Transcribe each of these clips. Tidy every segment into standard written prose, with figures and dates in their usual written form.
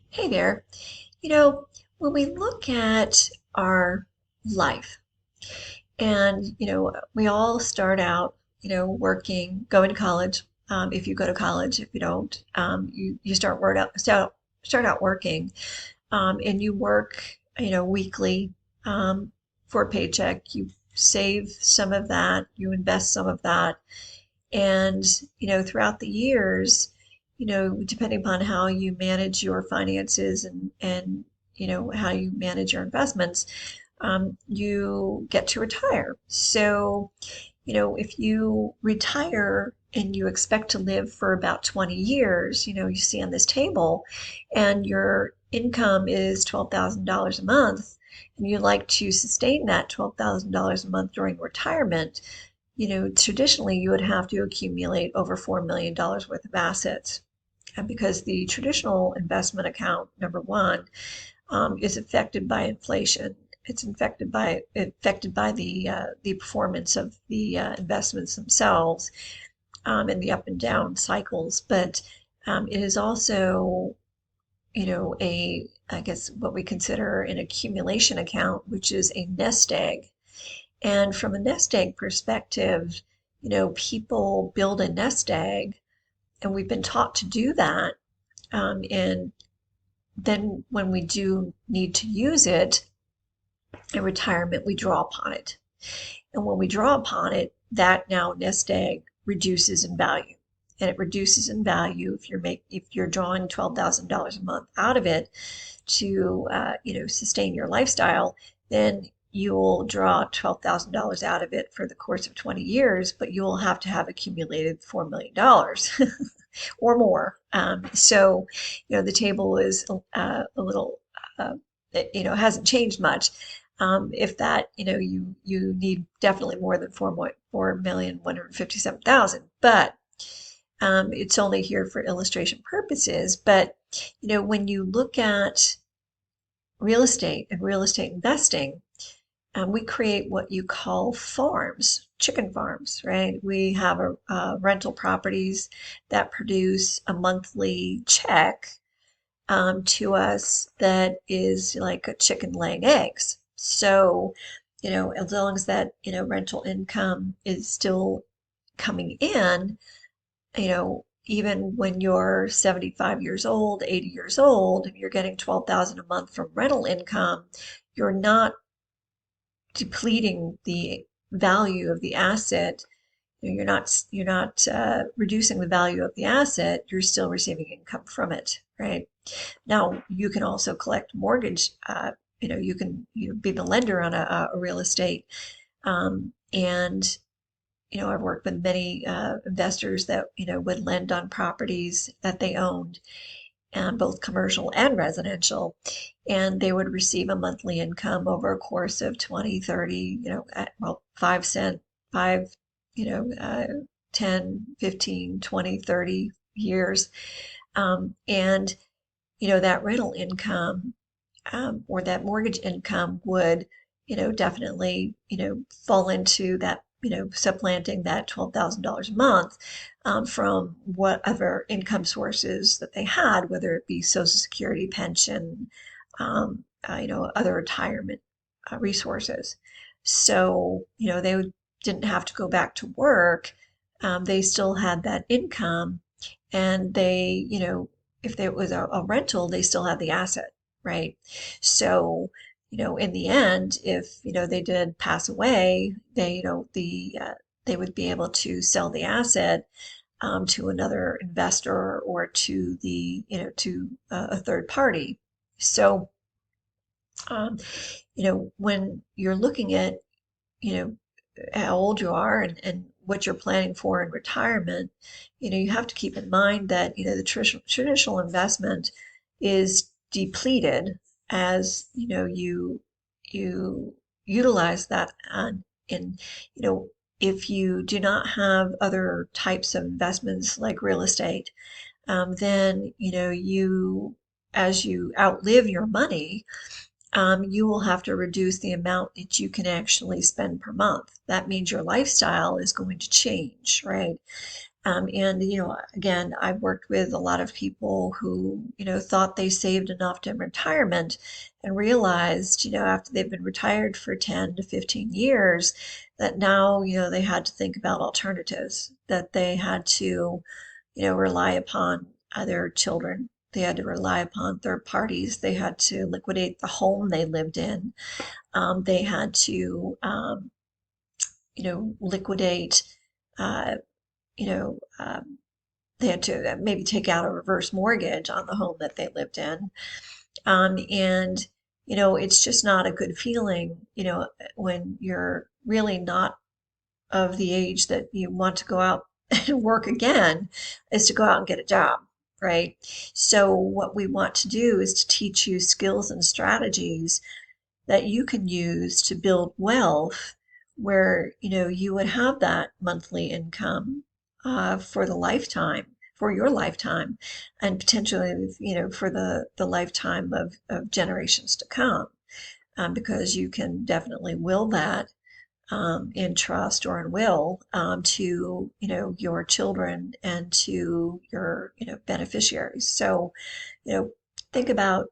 Hey there. You know, when we look at our life and, we all start out, working, going to college. If you go to college, if you don't, you start out working, and you work, weekly, for a paycheck. You save some of that, you invest some of that, and, throughout the years, depending upon how you manage your finances and how you manage your investments, you get to retire. So, if you retire and you expect to live for about 20 years, you see on this table, and your income is $12,000 a month, and you like to sustain that $12,000 a month during retirement, traditionally you would have to accumulate over $4 million worth of assets. Because the traditional investment account, number one, is affected by inflation. It's affected by the performance of the investments themselves, and the up and down cycles. But it is also, I guess what we consider an accumulation account, which is a nest egg. And from a nest egg perspective, people build a nest egg, and we've been taught to do that. And then when we do need to use it in retirement, we draw upon it. And when we draw upon it, that now nest egg reduces in value. And it reduces in value if you're drawing $12,000 a month out of it to sustain your lifestyle. Then you'll draw $12,000 out of it for the course of 20 years, but you will have to have accumulated $4 million or more. So, the table is a little, hasn't changed much. If that, you need definitely more than 4,157,000, but it's only here for illustration purposes. But, when you look at real estate and real estate investing, we create what you call farms, chicken farms, right? We have rental properties that produce a monthly check, to us, that is like a chicken laying eggs. So, as long as that, rental income is still coming in, even when you're 75 years old, 80 years old, and you're getting 12,000 a month from rental income, you're not depleting the value of the asset. You're not reducing the value of the asset. You're still receiving income from it, right? Now you can also collect mortgage. You can be the lender on a real estate, and I've worked with many investors that would lend on properties that they owned, both commercial and residential, and they would receive a monthly income over a course of 20, 30, 5 cent, 5, 10, 15, 20, 30 years. And, that rental income, or that mortgage income would, definitely, fall into that, supplanting that $12,000 a month, from whatever income sources that they had, whether it be Social Security, pension, other retirement resources. So, they didn't have to go back to work. They still had that income, and they, if it was a rental, they still had the asset, right? So, in the end, if, they did pass away, they would be able to sell the asset, to another investor, or to a third party. So, when you're looking at, how old you are, and what you're planning for in retirement, you have to keep in mind that, the traditional investment is depleted as, you utilize that. And, if you do not have other types of investments like real estate, then, as you outlive your money, you will have to reduce the amount that you can actually spend per month. That means your lifestyle is going to change, right? And, again, I've worked with a lot of people who, thought they saved enough to retirement and realized, after they've been retired for 10 to 15 years, that now, they had to think about alternatives, that they had to, rely upon their children. They had to rely upon third parties. They had to liquidate the home they lived in. They had to, liquidate, uh, you know, um, they had to maybe take out a reverse mortgage on the home that they lived in. And, it's just not a good feeling, when you're really not of the age that you want to go out and work again, is to go out and get a job, right? So what we want to do is to teach you skills and strategies that you can use to build wealth where you would have that monthly income for the lifetime, for your lifetime, and potentially for the lifetime of generations to come, because you can definitely will that in trust or in will to your children and to your beneficiaries. So think about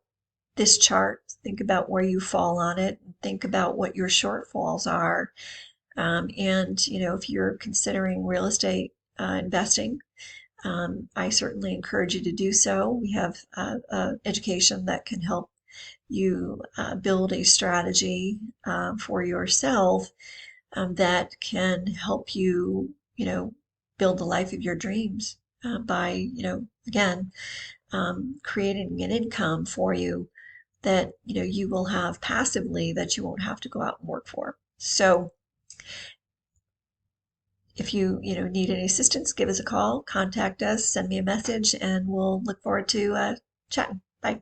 this chart, think about where you fall on it, think about what your shortfalls are. And, if you're considering real estate investing, I certainly encourage you to do so. We have education that can help you build a strategy for yourself that can help you, build the life of your dreams by, again, creating an income for you that you will have passively that you won't have to go out and work for. So if you need any assistance, give us a call, contact us, send me a message, and we'll look forward to chatting. Bye.